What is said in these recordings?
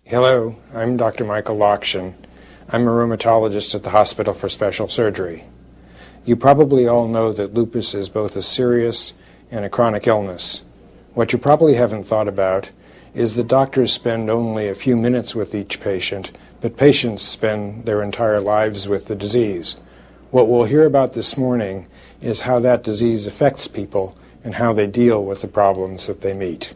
Hello, I'm Dr. Michael Lockshin. I'm a rheumatologist at the Hospital for Special Surgery. You probably all know that lupus is both a serious and a chronic illness. What you probably haven't thought about is that doctors spend only a few minutes with each patient, but patients spend their entire lives with the disease. What we'll hear about this morning is how that disease affects people and how they deal with the problems that they meet.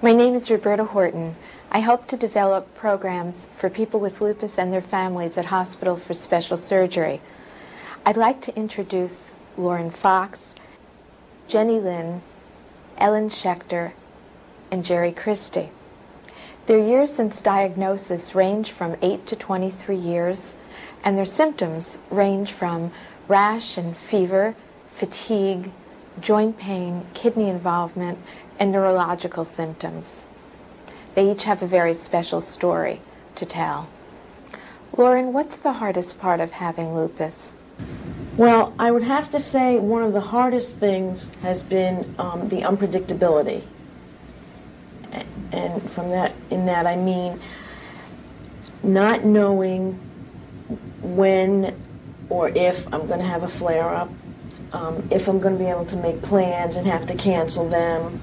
My name is Roberta Horton. I help to develop programs for people with lupus and their families at Hospital for Special Surgery. I'd like to introduce Lauren Fox, Jenny Lynn, Ellen Schecter, and Jerri Christie. Their years since diagnosis range from 8 to 23 years, and their symptoms range from rash and fever, fatigue, joint pain, kidney involvement, and neurological symptoms. They each have a very special story to tell. Lauren, what's the hardest part of having lupus? Well, I would have to say one of the hardest things has been the unpredictability. And in that I mean not knowing when or if I'm going to have a flare-up, if I'm going to be able to make plans and have to cancel them,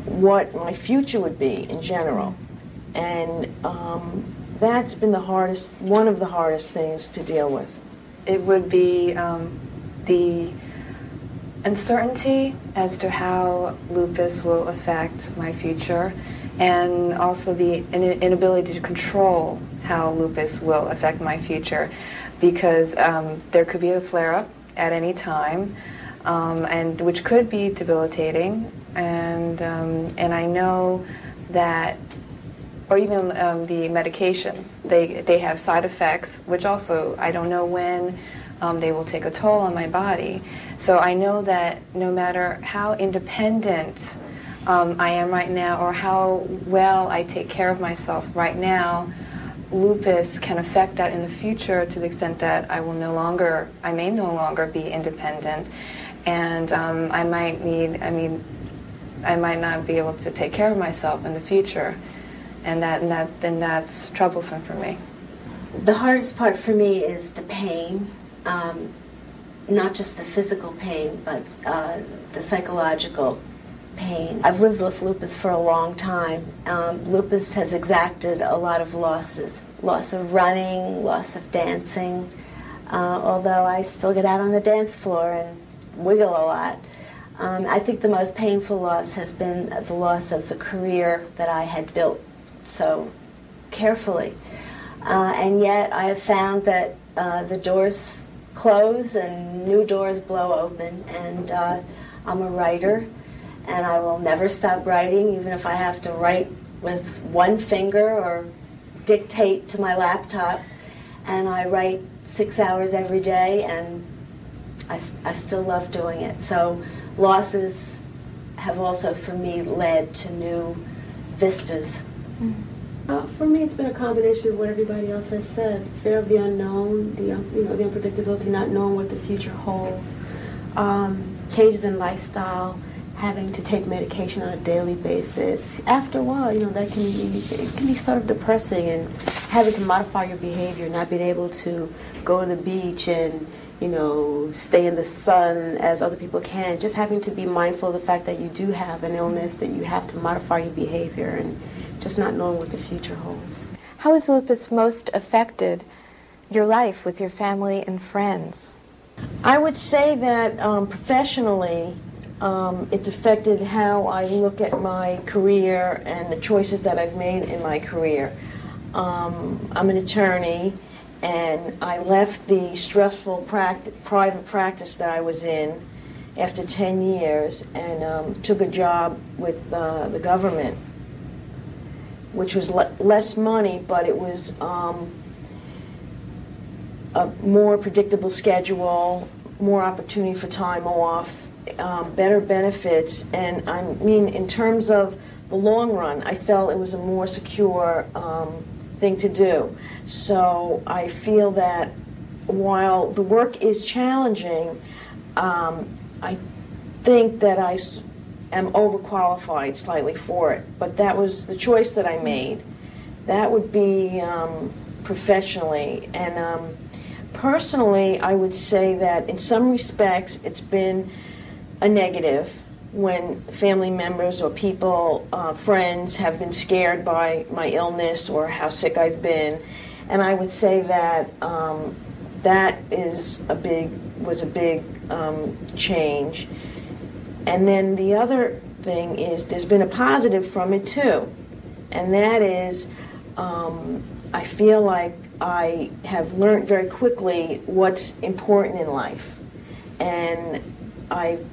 what my future would be in general. And that's been one of the hardest things to deal with. It would be the uncertainty as to how lupus will affect my future, and also the inability to control how lupus will affect my future, because there could be a flare-up at any time, and which could be debilitating, and I know that, or even the medications, they have side effects, which also I don't know when they will take a toll on my body. So I know that no matter how independent I am right now, or how well I take care of myself right now, lupus can affect that in the future to the extent that I may no longer be independent, and I might not be able to take care of myself in the future, and that's troublesome for me. The hardest part for me is the pain, not just the physical pain, but the psychological pain. I've lived with lupus for a long time. Lupus has exacted a lot of losses. Loss of running, loss of dancing, although I still get out on the dance floor and wiggle a lot. I think the most painful loss has been the loss of the career that I had built so carefully. And yet I have found that the doors close and new doors blow open, and I'm a writer, and I will never stop writing, even if I have to write with one finger or dictate to my laptop. And I write 6 hours every day, and I still love doing it. So losses have also, for me, led to new vistas. For me, it's been a combination of what everybody else has said: fear of the unknown, the unpredictability, not knowing what the future holds, changes in lifestyle, having to take medication on a daily basis. After a while, that can be sort of depressing, and having to modify your behavior, not being able to go to the beach and stay in the sun as other people can. Just having to be mindful of the fact that you do have an illness, that you have to modify your behavior, and just not knowing what the future holds. How has lupus most affected your life with your family and friends? I would say that professionally, it's affected how I look at my career and the choices that I've made in my career. I'm an attorney, and I left the stressful private practice that I was in after 10 years and took a job with the government, which was less money, but it was a more predictable schedule, more opportunity for time off, better benefits, and in terms of the long run, I felt it was a more secure thing to do. So I feel that while the work is challenging, I think that I am overqualified slightly for it. But that was the choice that I made. That would be professionally. And personally, I would say that in some respects it's been a negative when family members or people, friends, have been scared by my illness or how sick I've been. And I would say that that was a big change. And then the other thing is there's been a positive from it too. And that is I feel like I have learned very quickly what's important in life. And I've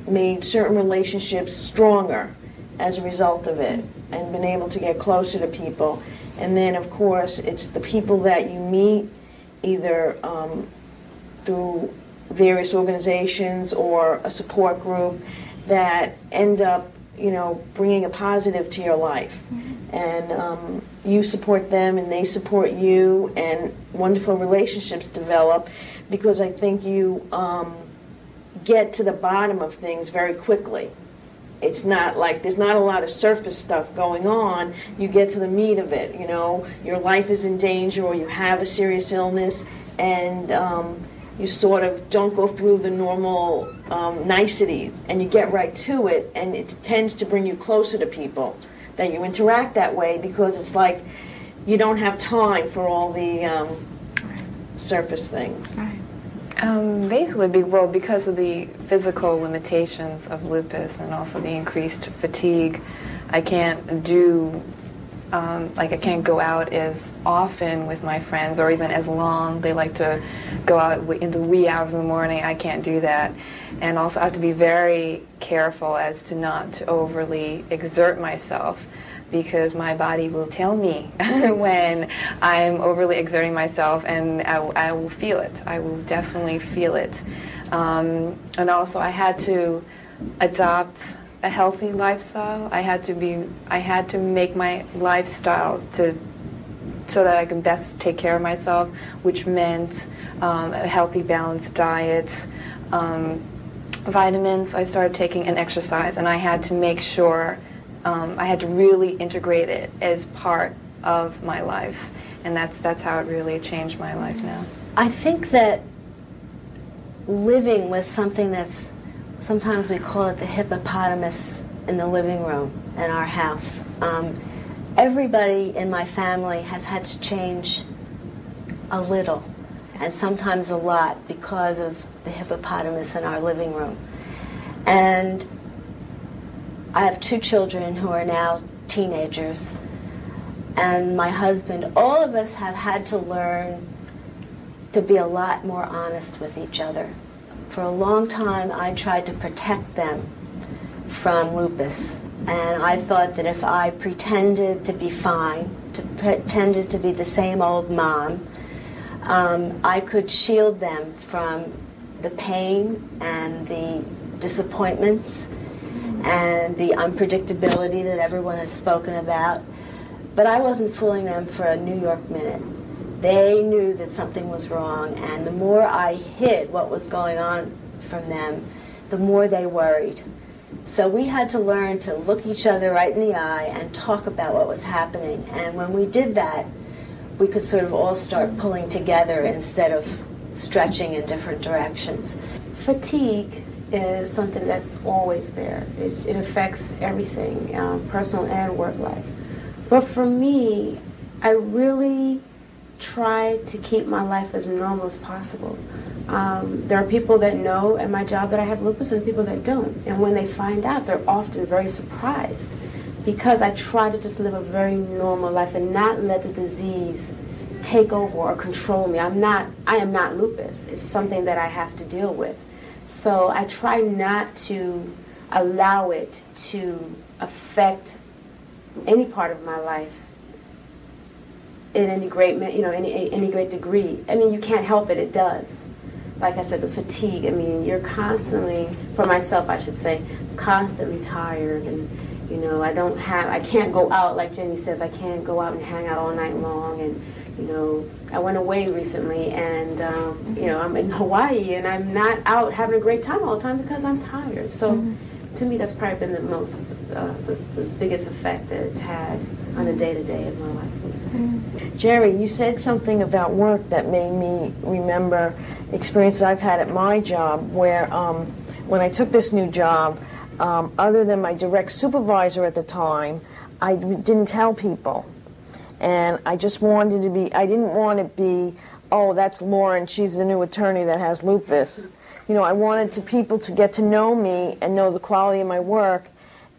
made certain relationships stronger as a result of it and been able to get closer to people. And then, of course, it's the people that you meet either through various organizations or a support group that end up, bringing a positive to your life. And you support them and they support you, and wonderful relationships develop because I think you get to the bottom of things very quickly. It's not like there's not a lot of surface stuff going on. You get to the meat of it. Your life is in danger or you have a serious illness, and you sort of don't go through the normal niceties, and you get right to it, and it tends to bring you closer to people that you interact that way because it's like you don't have time for all the surface things. Right. Basically, because of the physical limitations of lupus and also the increased fatigue, I can't do, I can't go out as often with my friends or even as long. They like to go out in the wee hours of the morning. I can't do that. And also I have to be very careful as to not to overly exert myself, because my body will tell me when I'm overly exerting myself, and I will feel it. I will definitely feel it. And also I had to adopt a healthy lifestyle. I had to make my lifestyle so that I can best take care of myself, which meant a healthy, balanced diet, vitamins I started taking, and exercise. And I had to make sure I had to really integrate it as part of my life, and that's how it really changed my life now. I think that living with something that's, sometimes we call it the hippopotamus in the living room in our house. Everybody in my family has had to change a little, and sometimes a lot, because of the hippopotamus in our living room. And I have 2 children who are now teenagers, and my husband. All of us have had to learn to be a lot more honest with each other. For a long time, I tried to protect them from lupus, and I thought that if I pretended to be fine, pretended to be the same old mom, I could shield them from the pain and the disappointments and the unpredictability that everyone has spoken about. But I wasn't fooling them for a New York minute. They knew that something was wrong, and the more I hid what was going on from them, the more they worried. So we had to learn to look each other right in the eye and talk about what was happening. And when we did that, we could sort of all start pulling together instead of stretching in different directions. Fatigue is something that's always there. It affects everything, personal and work life. But for me, I really try to keep my life as normal as possible. There are people that know at my job that I have lupus and people that don't. And when they find out, they're often very surprised, because I try to just live a very normal life and not let the disease take over or control me. I am not lupus. It's something that I have to deal with. So I try not to allow it to affect any part of my life in any great, any great degree. I mean, you can't help it. It does. Like I said, the fatigue. I mean, you're constantly, for myself, I should say, constantly tired, and You know, I can't go out, like Jenny says, I can't go out and hang out all night long. And, you know, I went away recently, and, you know, I'm in Hawaii, and I'm not out having a great time all the time because I'm tired. So to me, that's probably been the most, the biggest effect that it's had on the day-to-day of my life. Jerri, you said something about work that made me remember experiences I've had at my job where when I took this new job, other than my direct supervisor at the time, I didn't tell people. And I just wanted to be, I didn't want to be, oh, that's Lauren, she's the new attorney that has lupus. You know, I wanted people to get to know me and know the quality of my work.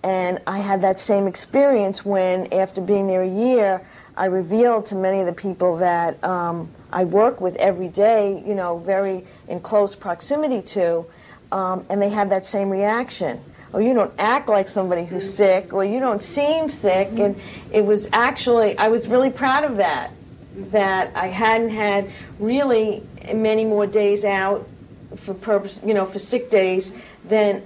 And I had that same experience when, after being there a year, I revealed to many of the people that I work with every day, you know, very in close proximity to, and they had that same reaction. Oh, you don't act like somebody who's sick, or you don't seem sick. And it was actually, I was really proud of that I hadn't had really many more days out for purpose, you know, for sick days than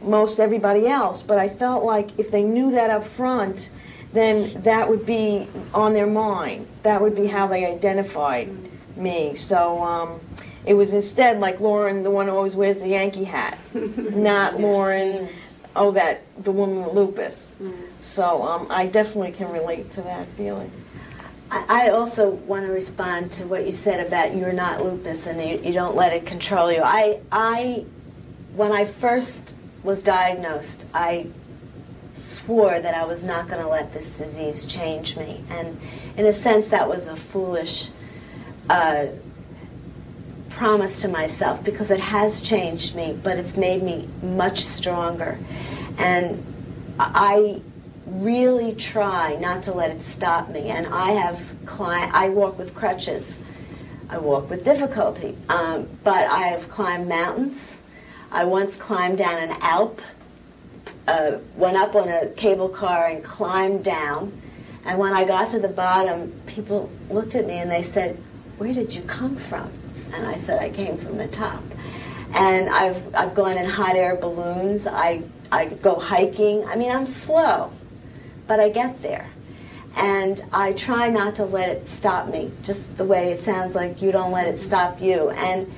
most everybody else. But I felt like if they knew that up front, then that would be on their mind. That would be how they identified me. So it was instead like Lauren, the one who always wears the Yankee hat, not Lauren, oh, the woman with lupus. So I definitely can relate to that feeling. I also want to respond to what you said about you're not lupus and you don't let it control you. When I first was diagnosed, I swore that I was not going to let this disease change me. And in a sense, that was a foolish promise to myself, because it has changed me, but it's made me much stronger. And I really try not to let it stop me. And I walk with crutches. I walk with difficulty. But I have climbed mountains. I once climbed down an Alp, went up on a cable car and climbed down. And when I got to the bottom, people looked at me and they said, "Where did you come from?" And I said, "I came from the top." And I've gone in hot air balloons. I go hiking. I mean, I'm slow, but I get there. And I try not to let it stop me, just the way it sounds like you don't let it stop you. And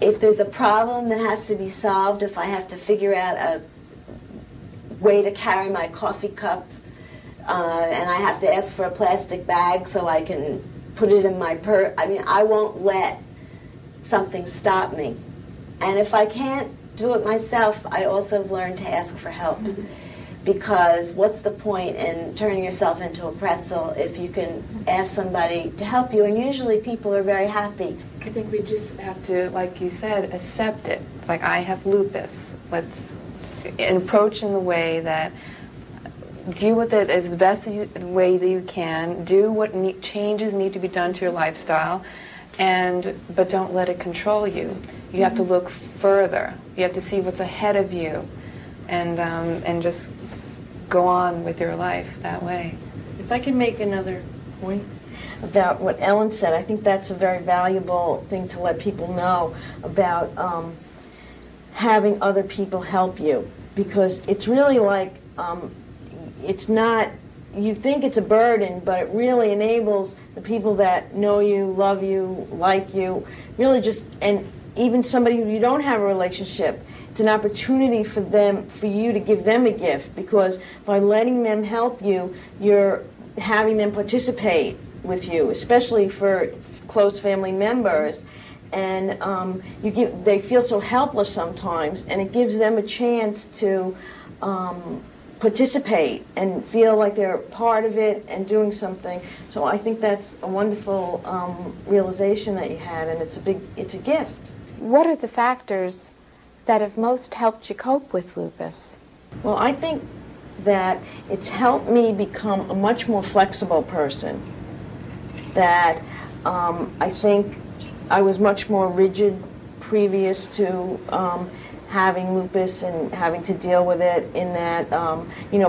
if there's a problem that has to be solved, if I have to figure out a way to carry my coffee cup, and I have to ask for a plastic bag so I can put it in my purse, I mean, I won't let something stop me. And if I can't do it myself, I also have learned to ask for help. Because what's the point in turning yourself into a pretzel if you can ask somebody to help you? And usually people are very happy. I think we just have to, like you said, accept it. It's like, I have lupus. Let's approach in the way that deal with it as the best way that you can. Do what changes need to be done to your lifestyle, but don't let it control you. You have to look further. You have to see what's ahead of you, and just go on with your life that way. If I can make another point about what Ellen said, I think that's a very valuable thing to let people know about having other people help you, because it's really like, it's not, you think it's a burden, but it really enables the people that know you, love you, like you, really just, and even somebody who you don't have a relationship, it's an opportunity for you to give them a gift, because by letting them help you, you're having them participate with you, especially for close family members. And they feel so helpless sometimes, and it gives them a chance to participate and feel like they're part of it and doing something. So I think that's a wonderful realization that you had, and it's a gift. What are the factors that have most helped you cope with lupus? Well, I think that it's helped me become a much more flexible person. That I think I was much more rigid previous to having lupus and having to deal with it, in that,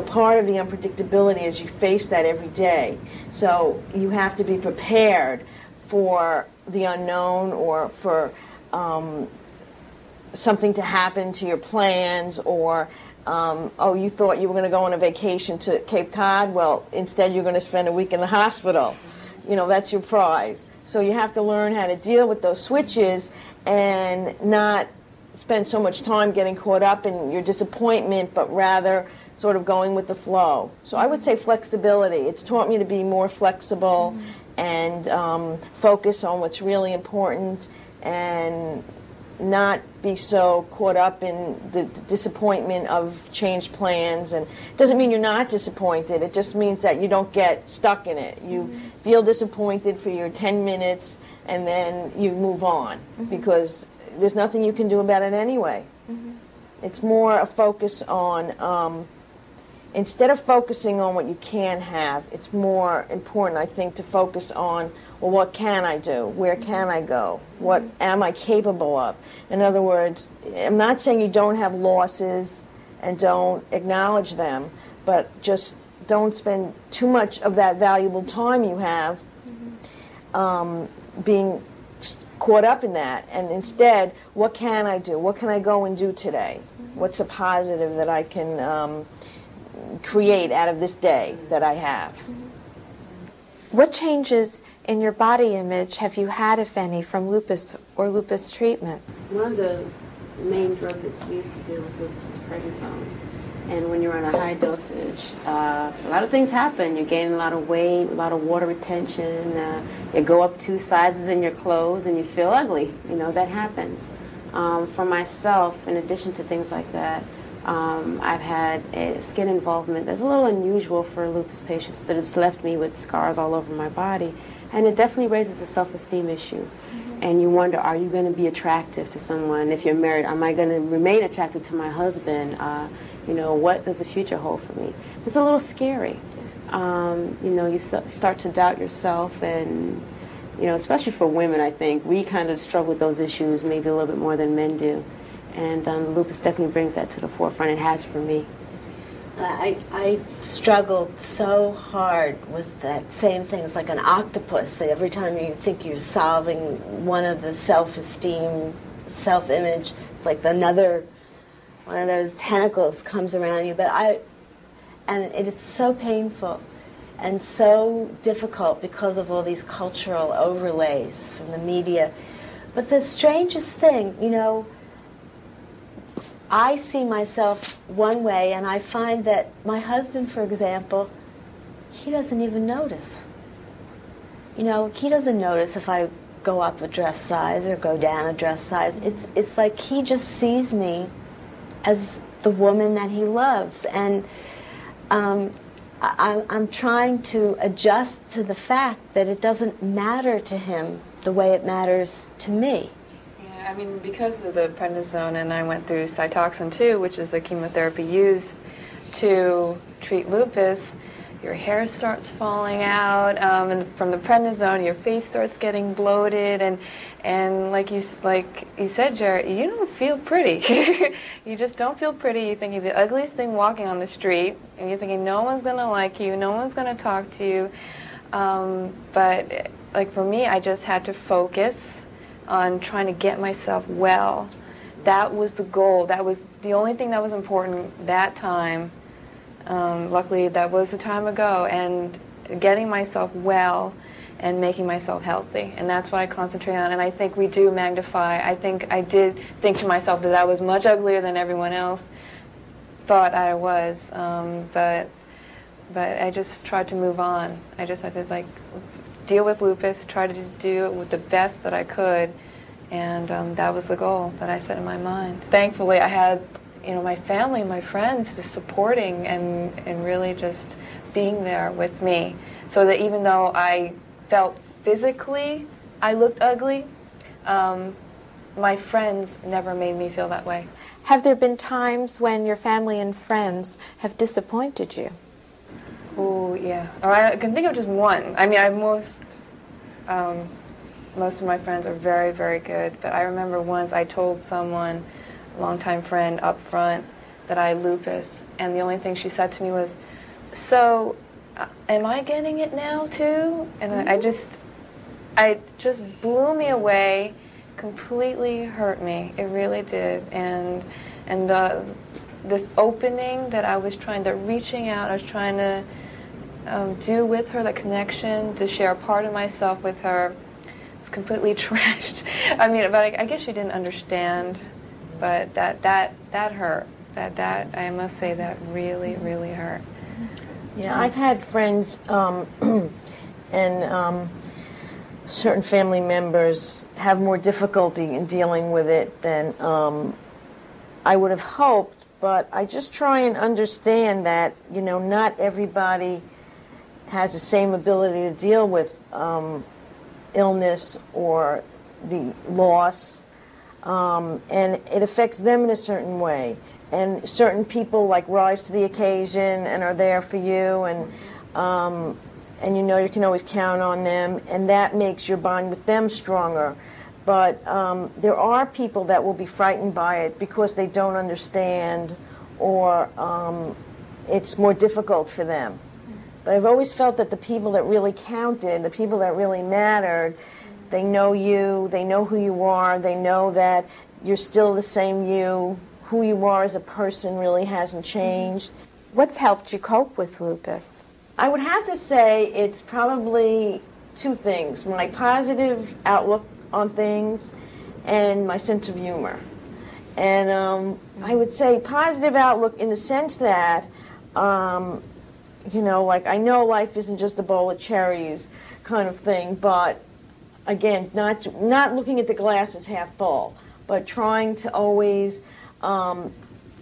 part of the unpredictability is you face that every day. So you have to be prepared for the unknown, or for something to happen to your plans, or Oh, you thought you were going to go on a vacation to Cape Cod? Well, instead you're going to spend a week in the hospital. You know, that's your prize. So you have to learn how to deal with those switches and not spend so much time getting caught up in your disappointment, but rather sort of going with the flow. So I would say flexibility. It's taught me to be more flexible and focus on what's really important and not be so caught up in the disappointment of changed plans. And it doesn't mean you're not disappointed. It just means that you don't get stuck in it. You feel disappointed for your 10 minutes and then you move on because there's nothing you can do about it anyway. It's more a focus on, instead of focusing on what you can have, it's more important, I think, to focus on, well, what can I do? Where can I go? What am I capable of? In other words, I'm not saying you don't have losses and don't acknowledge them, but just don't spend too much of that valuable time you have being caught up in that. And instead, what can I do? What can I go and do today? What's a positive that I can create out of this day that I have? What changes in your body image have you had, if any, from lupus or lupus treatment? One of the main drugs that's used to deal with lupus is prednisone. And when you're on a high dosage, a lot of things happen. You're gaining a lot of weight, a lot of water retention. You go up 2 sizes in your clothes and you feel ugly. You know, that happens. For myself, in addition to things like that, I've had a skin involvement that's a little unusual for lupus patients, that it's left me with scars all over my body. And it definitely raises a self-esteem issue. And you wonder, are you going to be attractive to someone? If you're married, am I going to remain attractive to my husband? You know, what does the future hold for me? It's a little scary. You know, you start to doubt yourself, and, you know, especially for women, I think, we kind of struggle with those issues maybe a little bit more than men do. And lupus definitely brings that to the forefront. It has for me. I struggled so hard with that same thing. It's like an octopus, that every time you think you're solving one of the self-esteem, self-image, it's like another one of those tentacles comes around you. And it's so painful and so difficult because of all these cultural overlays from the media. But the strangest thing, you know, I see myself one way, and I find that my husband, for example, he doesn't even notice. You know, he doesn't notice if I go up a dress size or go down a dress size. It's like he just sees me as the woman that he loves. And I'm trying to adjust to the fact that it doesn't matter to him the way it matters to me. I mean, because of the prednisone, and I went through Cytoxin too, which is a chemotherapy used to treat lupus, your hair starts falling out, and from the prednisone, your face starts getting bloated, and like you said, Jerri, you don't feel pretty. You just don't feel pretty. You think you're the ugliest thing walking on the street, and you're thinking no one's gonna like you, no one's gonna talk to you. But like for me, I just had to focus on trying to get myself well. That was the goal. That was the only thing that was important that time. Luckily, that was the time ago, and getting myself well and making myself healthy. And that's what I concentrate on, and I think we do magnify. I think I did think to myself that I was much uglier than everyone else thought I was, but I just tried to move on. I just had to, like, deal with lupus, try to do it with the best that I could, and that was the goal that I set in my mind. Thankfully, I had, you know, my family, my friends just supporting and really just being there with me, so that even though I felt physically I looked ugly, my friends never made me feel that way. Have there been times when your family and friends have disappointed you? Oh, yeah. Or I can think of just one. I mean, most of my friends are very, very good, but I remember once I told someone, a longtime friend up front, that I had lupus, and the only thing she said to me was, so, am I getting it now too? And it just blew me away, completely hurt me. It really did. And this opening that I was trying to, reaching out, I was trying to do with her, the connection, to share a part of myself with her, was completely trashed. I mean, but I guess she didn't understand, but that hurt. That I must say that really, really hurt. Yeah, I've had friends and certain family members have more difficulty in dealing with it than I would have hoped, but I just try and understand that, you know, not everybody has the same ability to deal with illness or the loss, and it affects them in a certain way. And certain people like rise to the occasion and are there for you, and you know you can always count on them, and that makes your bond with them stronger. But there are people that will be frightened by it because they don't understand, or it's more difficult for them. But I've always felt that the people that really counted, the people that really mattered, they know you, they know who you are, they know that you're still the same you. Who you are as a person really hasn't changed. What's helped you cope with lupus? I would have to say it's probably two things: my positive outlook on things and my sense of humor. And I would say positive outlook in the sense that, you know, like I know life isn't just a bowl of cherries kind of thing, but again, not looking at the glass as half full, but trying to always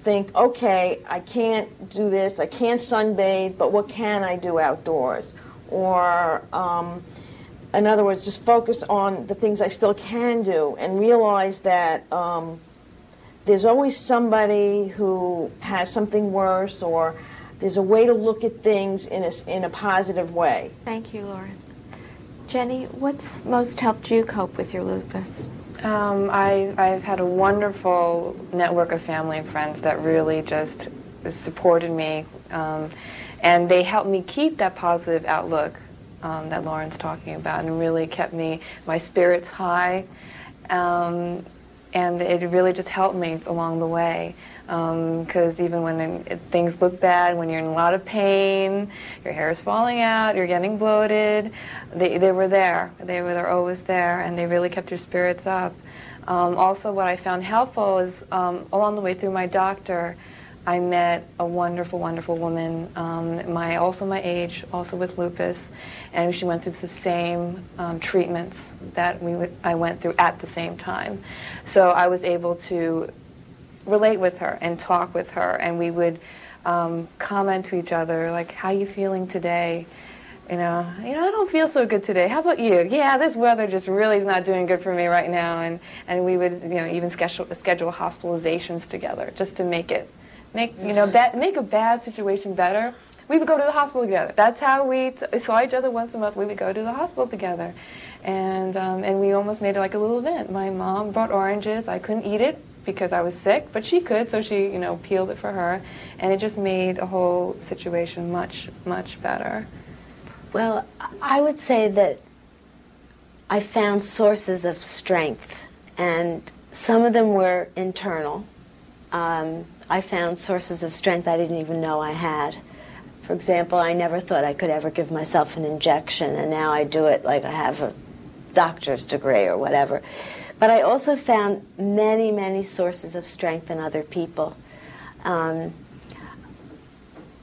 think, okay, I can't do this, I can't sunbathe, but what can I do outdoors? Or, in other words, just focus on the things I still can do and realize that there's always somebody who has something worse, or there's a way to look at things in a positive way. Thank you, Lauren. Jenny, what's most helped you cope with your lupus? I've had a wonderful network of family and friends that really just supported me, and they helped me keep that positive outlook that Lauren's talking about, and really kept my spirits high, and it really just helped me along the way. Because even when things look bad, when you're in a lot of pain, your hair is falling out, you're getting bloated, they were there. They're always there, and they really kept your spirits up. Also, what I found helpful is along the way through my doctor, I met a wonderful, wonderful woman, also my age, also with lupus, and she went through the same treatments that I went through at the same time. So I was able to relate with her and talk with her, and we would comment to each other, like, how you feeling today? You know, I don't feel so good today. How about you? Yeah, this weather just really is not doing good for me right now. And we would, even schedule hospitalizations together just to make a bad situation better. We would go to the hospital together. That's how we saw each other once a month. We would go to the hospital together, and we almost made it like a little event. My mom brought oranges. I couldn't eat it because I was sick, but she could, so she, peeled it for her, and it just made a whole situation much, much better. Well, I would say that I found sources of strength, and some of them were internal. I found sources of strength I didn't even know I had. For example, I never thought I could ever give myself an injection, and now I do it like I have a doctor's degree or whatever. But I also found many, many sources of strength in other people.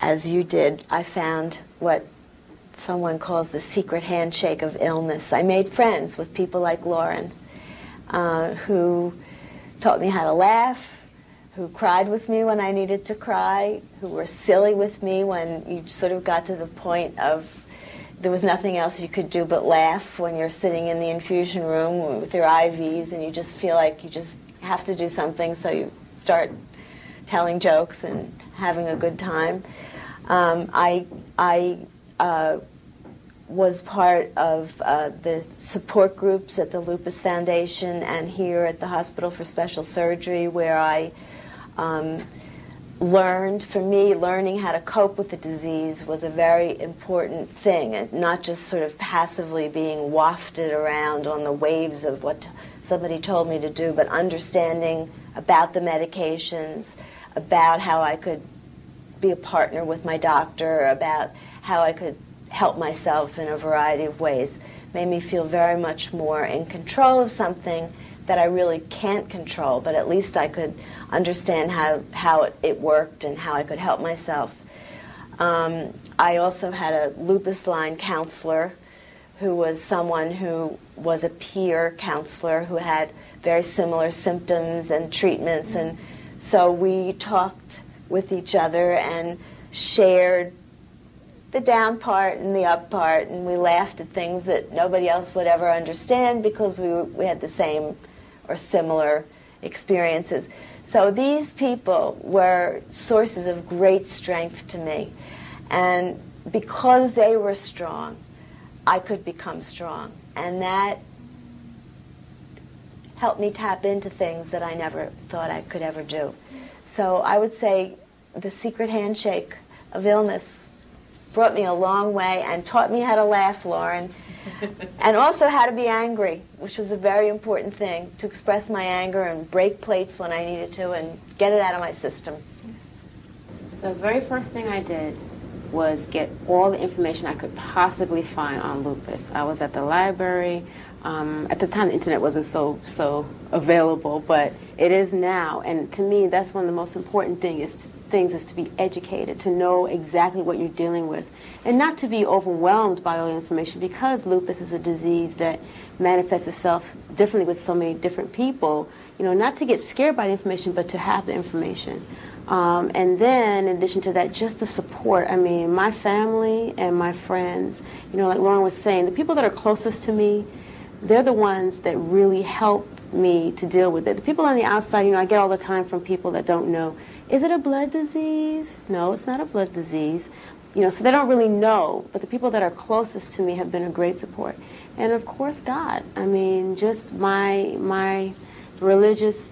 As you did, I found what someone calls the secret handshake of illness. I made friends with people like Lauren, who taught me how to laugh, who cried with me when I needed to cry, who were silly with me when you sort of got to the point of there was nothing else you could do but laugh when you're sitting in the infusion room with your IVs and you just feel like you just have to do something, so you start telling jokes and having a good time. I was part of the support groups at the Lupus Foundation and here at the Hospital for Special Surgery, where I learned, for me, learning how to cope with the disease was a very important thing, not just sort of passively being wafted around on the waves of what somebody told me to do, but understanding about the medications, about how I could be a partner with my doctor, about how I could help myself in a variety of ways. Made me feel very much more in control of something that I really can't control, but at least I could understand how it worked and how I could help myself. I also had a lupus line counselor who was someone who was a peer counselor who had very similar symptoms and treatments, and so we talked with each other and shared the down part and the up part, and we laughed at things that nobody else would ever understand because we had the same or similar experiences. So these people were sources of great strength to me, and because they were strong, I could become strong, and that helped me tap into things that I never thought I could ever do. So I would say the secret handshake of illness brought me a long way and taught me how to laugh, Lauren, and also how to be angry, which was a very important thing, to express my anger and break plates when I needed to and get it out of my system. The very first thing I did was get all the information I could possibly find on lupus. I was at the library. At the time, the internet wasn't so available, but it is now. And to me, that's one of the most important things is to be educated, to know exactly what you're dealing with, and not to be overwhelmed by all the information, because lupus is a disease that manifests itself differently with so many different people. You know, not to get scared by the information, but to have the information. And then, in addition to that, just the support. I mean, my family and my friends, you know, like Lauren was saying, the people that are closest to me, they're the ones that really help me to deal with it. The people on the outside, you know, I get all the time from people that don't know, is it a blood disease? No, it's not a blood disease. You know, so they don't really know. But the people that are closest to me have been a great support. And, of course, God. I mean, just my religious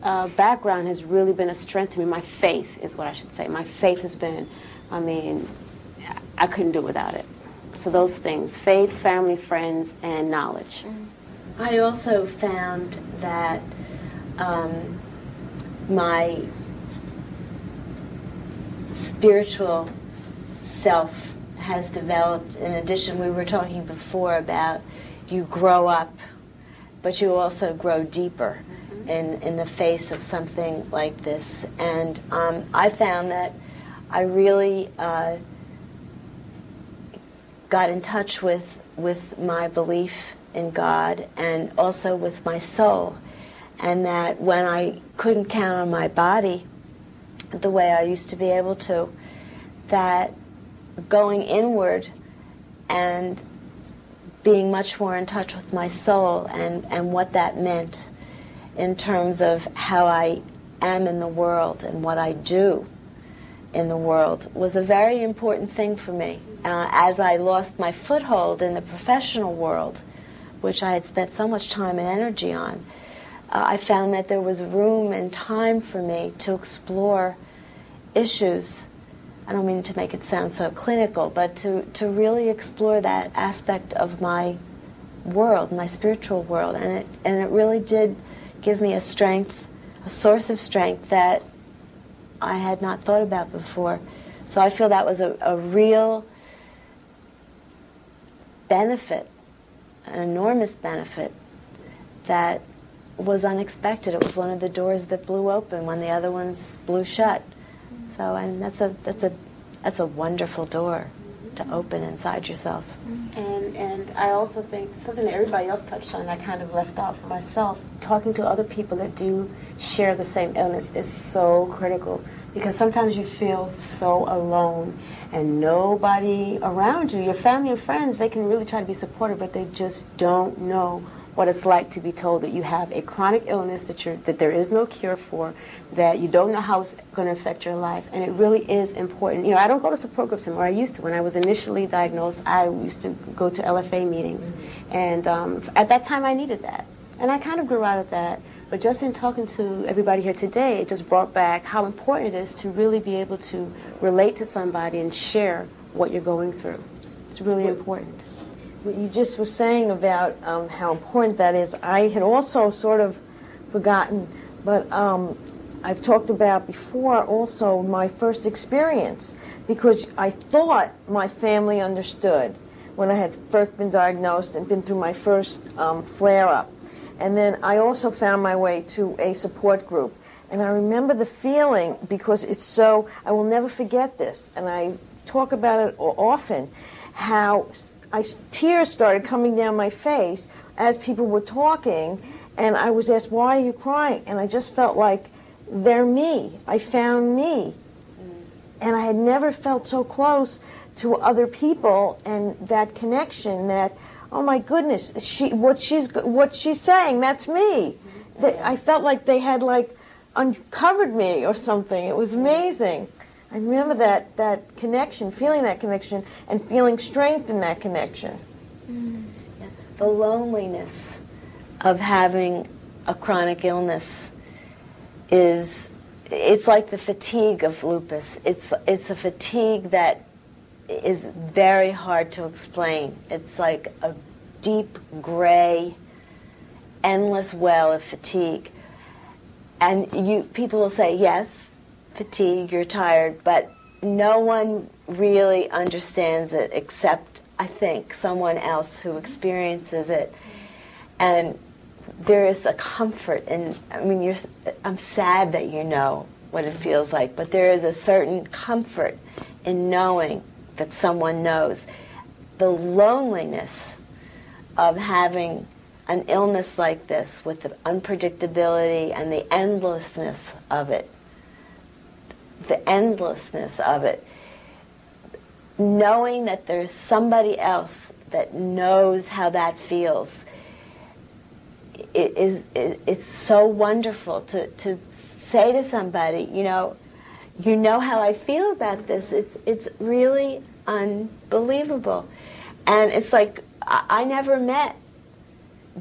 background has really been a strength to me. My faith is what I should say. My faith has been, I mean, I couldn't do it without it. So those things, faith, family, friends, and knowledge. I also found that my spiritual self has developed. In addition, we were talking before about you grow up, but you also grow deeper in the face of something like this. And I found that I really got in touch with my belief in God and also with my soul, and that when I couldn't count on my body the way I used to be able to, that going inward and being much more in touch with my soul and what that meant in terms of how I am in the world and what I do in the world was a very important thing for me. As I lost my foothold in the professional world, which I had spent so much time and energy on, I found that there was room and time for me to explore issues. I don't mean to make it sound so clinical, but to really explore that aspect of my world, my spiritual world. And it really did give me a strength, a source of strength that I had not thought about before. So I feel that was a real benefit, an enormous benefit that was unexpected. It was one of the doors that blew open when the other ones blew shut. So, and that's a wonderful door to open inside yourself. And I also think something that everybody else touched on, I kind of left out for myself. Talking to other people that do share the same illness is so critical, because sometimes you feel so alone and nobody around you. Your family and friends, they can really try to be supportive, but they just don't know what it's like to be told that you have a chronic illness that there is no cure for, that you don't know how it's going to affect your life, and it really is important. You know, I don't go to support groups anymore. I used to. When I was initially diagnosed, I used to go to LFA meetings, and at that time I needed that, and I kind of grew out of that. But just in talking to everybody here today, it just brought back how important it is to really be able to relate to somebody and share what you're going through. It's really important. What you just were saying about how important that is, I had also sort of forgotten, but I've talked about before also my first experience, because I thought my family understood when I had first been diagnosed and been through my first flare-up. And then I also found my way to a support group. And I remember the feeling, because it's so, I will never forget this, and I talk about it often, how tears started coming down my face as people were talking, and I was asked, why are you crying? And I just felt like, they're me. I found me. And I had never felt so close to other people, and that connection, that, oh my goodness, what she's saying, that's me. I felt like they had like uncovered me or something. It was amazing. I remember that connection, feeling that connection, and feeling strength in that connection. Yeah. The loneliness of having a chronic illness it's like the fatigue of lupus. It's a fatigue that is very hard to explain. It's like a deep gray, endless well of fatigue. And people will say, yes, fatigue, you're tired, but no one really understands it except, I think, someone else who experiences it. And there is a comfort, and I mean, I'm sad that you know what it feels like, but there is a certain comfort in knowing that someone knows. The loneliness of having an illness like this, with the unpredictability and the endlessness of it, knowing that there's somebody else that knows how that feels, it's so wonderful to say to somebody, you know how I feel about this. It's really unbelievable. And it's like, I never met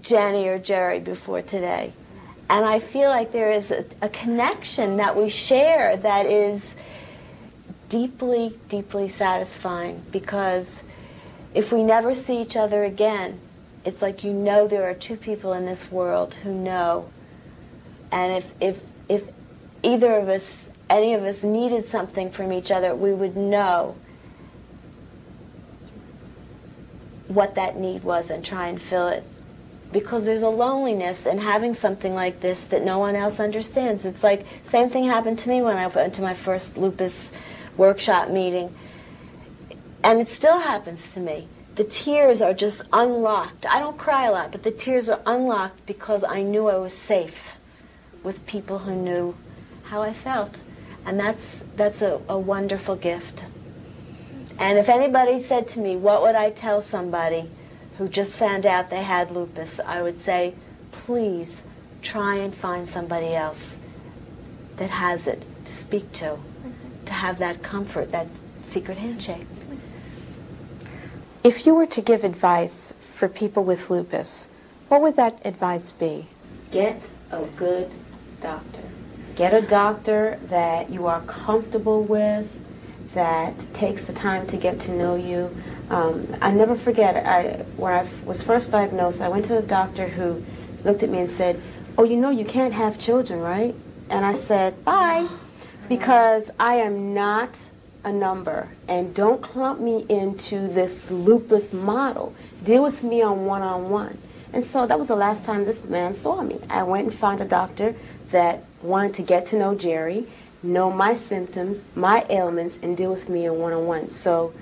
Jenny or Jerri before today. And I feel like there is a connection that we share that is deeply, deeply satisfying, because if we never see each other again, it's like, there are two people in this world who know. And if either of us, any of us, needed something from each other, we would know what that need was and try and fill it. Because there's a loneliness in having something like this that no one else understands. It's like, same thing happened to me when I went to my first lupus workshop meeting. And it still happens to me. The tears are just unlocked. I don't cry a lot, but the tears are unlocked because I knew I was safe with people who knew how I felt. And that's a wonderful gift. And if anybody said to me, what would I tell somebody who just found out they had lupus, I would say, please try and find somebody else that has it to speak to have that comfort, that secret handshake. If you were to give advice for people with lupus, what would that advice be? Get a good doctor. Get a doctor that you are comfortable with, that takes the time to get to know you. I never forget, when I was first diagnosed, I went to a doctor who looked at me and said, oh, you can't have children, right? And I said, bye, because I am not a number, and don't clump me into this lupus model. Deal with me on one-on-one. And so that was the last time this man saw me. I went and found a doctor that wanted to get to know Jerri, know my symptoms, my ailments, and deal with me on one-on-one. So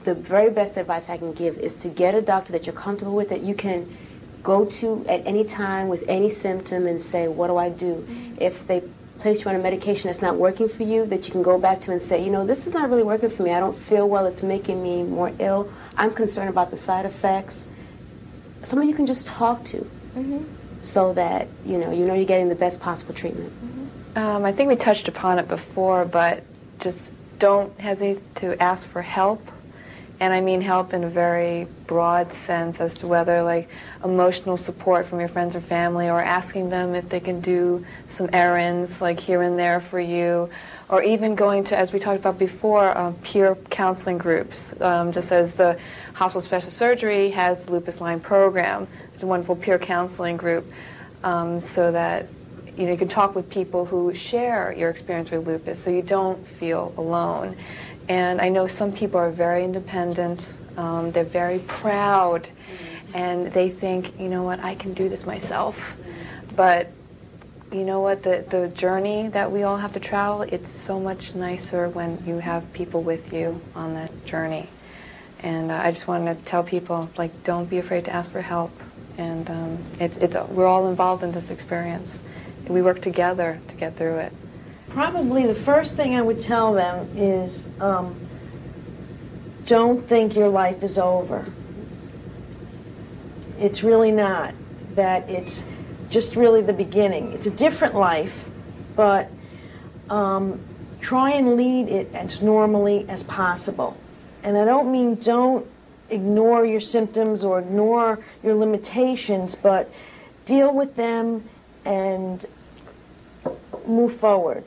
the very best advice I can give is to get a doctor that you're comfortable with, that you can go to at any time with any symptom and say, what do I do? If they place you on a medication that's not working for you, that you can go back to and say, this is not really working for me. I don't feel well. It's making me more ill. I'm concerned about the side effects. Someone you can just talk to, so that you're getting the best possible treatment. I think we touched upon it before, but just don't hesitate to ask for help. And I mean help in a very broad sense as to whether, like, emotional support from your friends or family, or asking them if they can do some errands, like, here and there for you, or even going to, as we talked about before, peer counseling groups. Just as the Hospital Special Surgery has the Lupus Line program, it's a wonderful peer counseling group, so that you can talk with people who share your experience with lupus, so you don't feel alone. And I know some people are very independent, they're very proud, and they think, you know what, I can do this myself. But you know what, the journey that we all have to travel, it's so much nicer when you have people with you on that journey. And I just wanted to tell people, like, don't be afraid to ask for help. And we're all involved in this experience. We work together to get through it. Probably the first thing I would tell them is don't think your life is over. It's really not. That it's just really the beginning. It's a different life, but try and lead it as normally as possible. And I don't mean don't ignore your symptoms or ignore your limitations, but deal with them and move forward.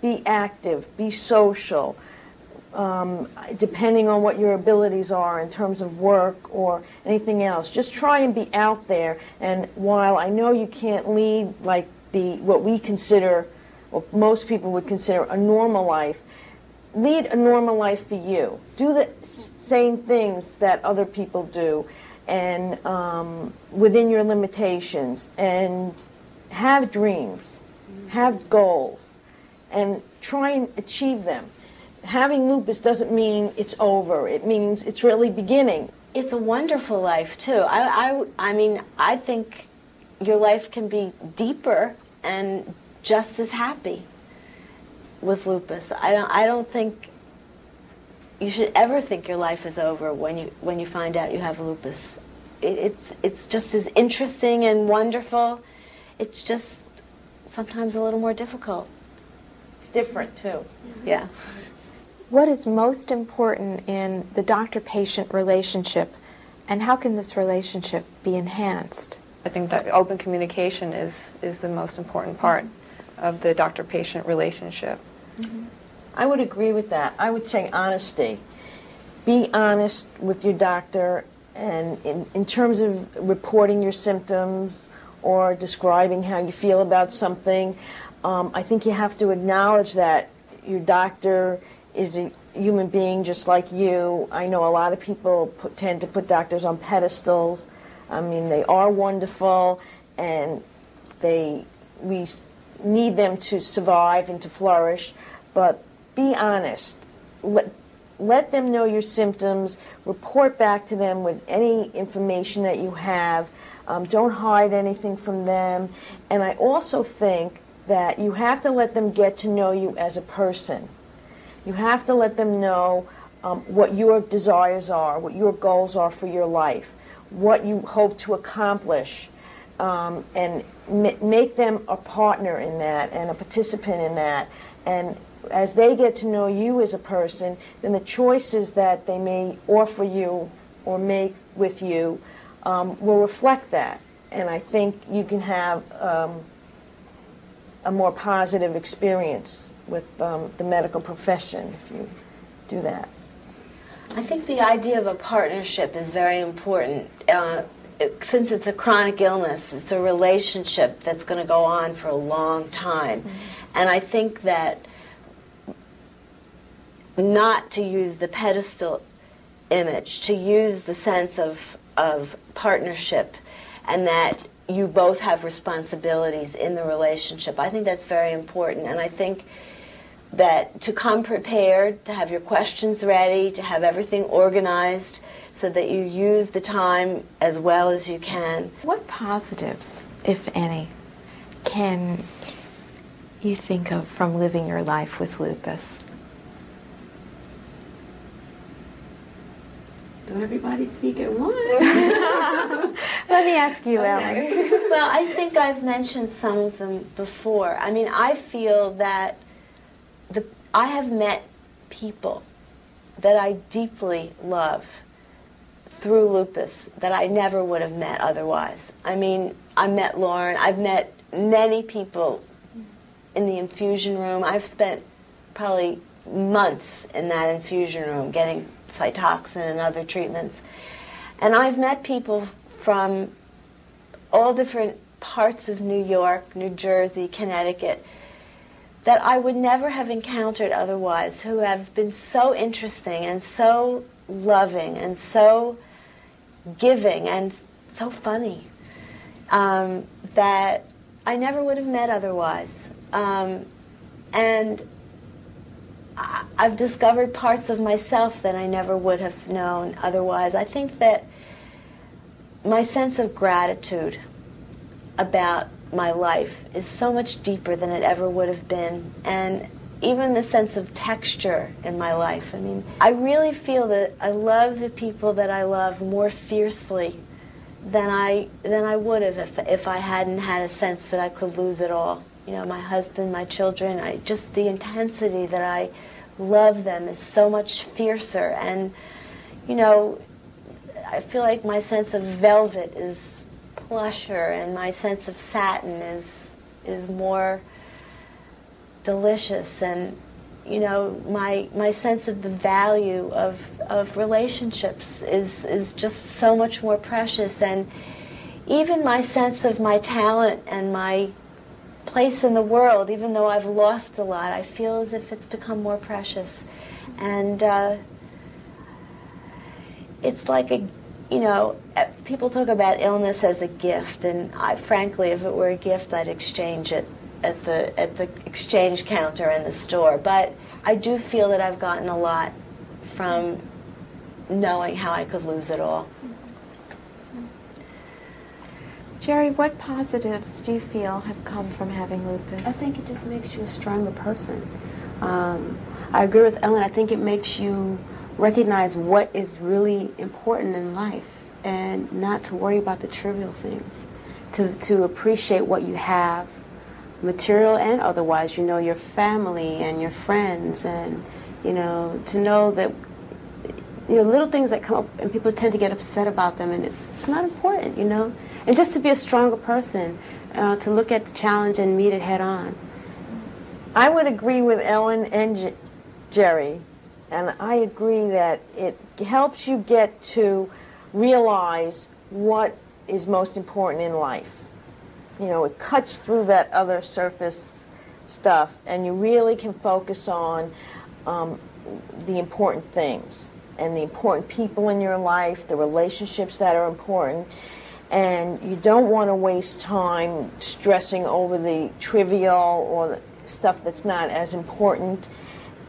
Be active, be social, depending on what your abilities are in terms of work or anything else. Just try and be out there. And while I know you can't lead like what we consider, or most people would consider, a normal life, lead a normal life for you. Do the same things that other people do, and within your limitations, and have dreams, have goals, and try and achieve them. Having lupus doesn't mean it's over. It means it's really beginning. It's a wonderful life, too. I mean, I think your life can be deeper and just as happy with lupus. I don't think you should ever think your life is over when you find out you have lupus. It's just as interesting and wonderful. It's just sometimes a little more difficult. It's different, too. Yeah. What is most important in the doctor-patient relationship, and how can this relationship be enhanced? I think that open communication is the most important part of the doctor-patient relationship. Mm-hmm. I would agree with that. I would say honesty. Be honest with your doctor, and in terms of reporting your symptoms or describing how you feel about something, I think you have to acknowledge that your doctor is a human being just like you. I know a lot of people tend to put doctors on pedestals. I mean, they are wonderful, and we need them to survive and to flourish, but be honest. Let them know your symptoms. Report back to them with any information that you have. Don't hide anything from them. And I also think that you have to let them get to know you as a person. You have to let them know what your desires are, what your goals are for your life, what you hope to accomplish, and make them a partner in that and a participant in that. And as they get to know you as a person, then the choices that they may offer you or make with you will reflect that. And I think you can have a more positive experience with the medical profession if you do that. I think the idea of a partnership is very important. Since it's a chronic illness, it's a relationship that's going to go on for a long time. Mm-hmm. And I think that not to use the pedestal image, to use the sense of partnership, and that you both have responsibilities in the relationship. I think that's very important, and I think that to come prepared, to have your questions ready, to have everything organized so that you use the time as well as you can. What positives, if any, can you think of from living your life with lupus? Don't everybody speak at once. Let me ask you, Ellen. Well, I think I've mentioned some of them before. I mean, I feel that I have met people that I deeply love through lupus that I never would have met otherwise. I mean, I met Lauren. I've met many people in the infusion room. I've spent probably months in that infusion room getting Cytoxin and other treatments. And I've met people from all different parts of New York, New Jersey, Connecticut that I would never have encountered otherwise, who have been so interesting and so loving and so giving and so funny, that I never would have met otherwise. And I've discovered parts of myself that I never would have known otherwise. I think that my sense of gratitude about my life is so much deeper than it ever would have been. And even the sense of texture in my life. I mean, I really feel that I love the people that I love more fiercely than I would have if I hadn't had a sense that I could lose it all. You know, my husband, my children, just the intensity that I love them is so much fiercer. And, you know, I feel like my sense of velvet is plusher, and my sense of satin is more delicious. And, you know, my sense of the value of relationships is just so much more precious. And even my sense of my talent and my place in the world, even though I've lost a lot, I feel as if it's become more precious. And it's like you know, people talk about illness as a gift, and frankly, if it were a gift, I'd exchange it at the exchange counter in the store. But I do feel that I've gotten a lot from knowing how I could lose it all. Jerri, what positives do you feel have come from having lupus? I think it just makes you a stronger person. I agree with Ellen. I think it makes you recognize what is really important in life and not to worry about the trivial things, to appreciate what you have, material and otherwise, you know, your family and your friends, and, you know, to know that, you know, little things that come up and people tend to get upset about them, and it's not important, you know, and just to be a stronger person, to look at the challenge and meet it head on. I would agree with Ellen and Jerri. And I agree that it helps you get to realize what is most important in life. You know, it cuts through that other surface stuff, and you really can focus on the important things and the important people in your life, the relationships that are important. And you don't want to waste time stressing over the trivial or the stuff that's not as important.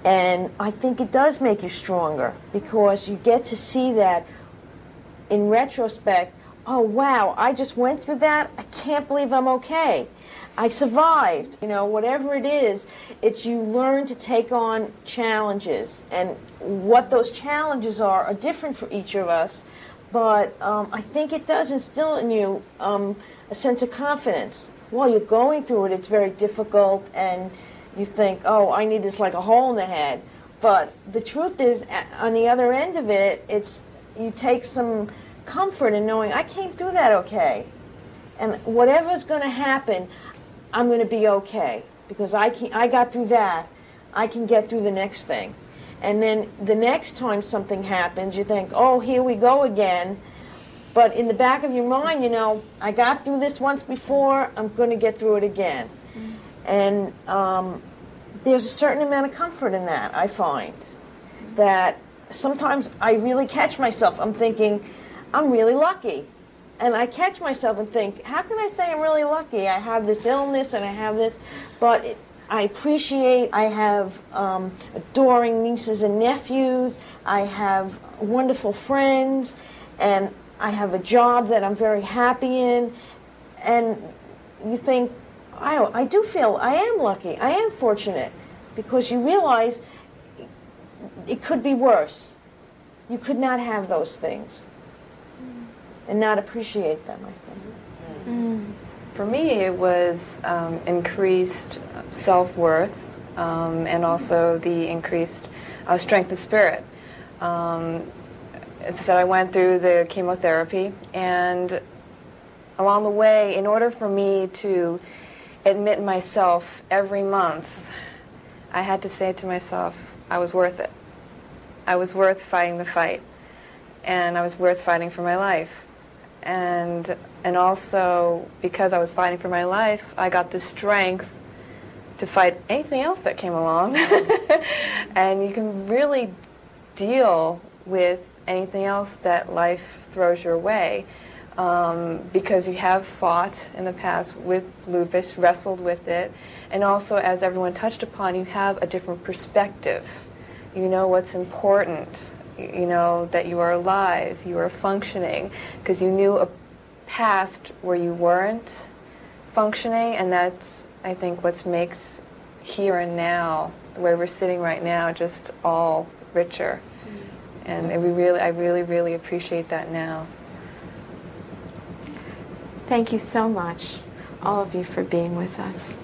And I think it does make you stronger, because you get to see that in retrospect. Oh, wow, I just went through that. I can't believe I'm okay. I survived. You know, whatever it is, it's you learn to take on challenges. And what those challenges are different for each of us. But I think it does instill in you a sense of confidence. While you're going through it, it's very difficult, and you think, oh, I need this like a hole in the head. But the truth is, on the other end of it, it's you take some comfort in knowing I came through that okay. And whatever's going to happen, I'm going to be okay. Because I got through that, I can get through the next thing. And then the next time something happens, you think, oh, here we go again. But in the back of your mind, you know, I got through this once before, I'm going to get through it again. And there's a certain amount of comfort in that, I find. That sometimes I really catch myself. I'm thinking, I'm really lucky. And I catch myself and think, how can I say I'm really lucky? I have this illness and I have this. But I appreciate, I have adoring nieces and nephews. I have wonderful friends. And I have a job that I'm very happy in. And you think, I do feel I am lucky. I am fortunate, because you realize it could be worse. You could not have those things and not appreciate them, I think. For me, it was increased self-worth and also the increased strength of spirit. It's that I went through the chemotherapy, and along the way, in order for me to admit myself every month, I had to say to myself, I was worth it. I was worth fighting the fight, and I was worth fighting for my life. and also because I was fighting for my life, I got the strength to fight anything else that came along. And you can really deal with anything else that life throws your way, because you have fought in the past with lupus, wrestled with it, and also, as everyone touched upon, you have a different perspective. You know what's important. You know that you are alive, you are functioning, because you knew a past where you weren't functioning, and that's, I think, what makes here and now, where we're sitting right now, just all richer. And I really appreciate that now. Thank you so much, all of you, for being with us.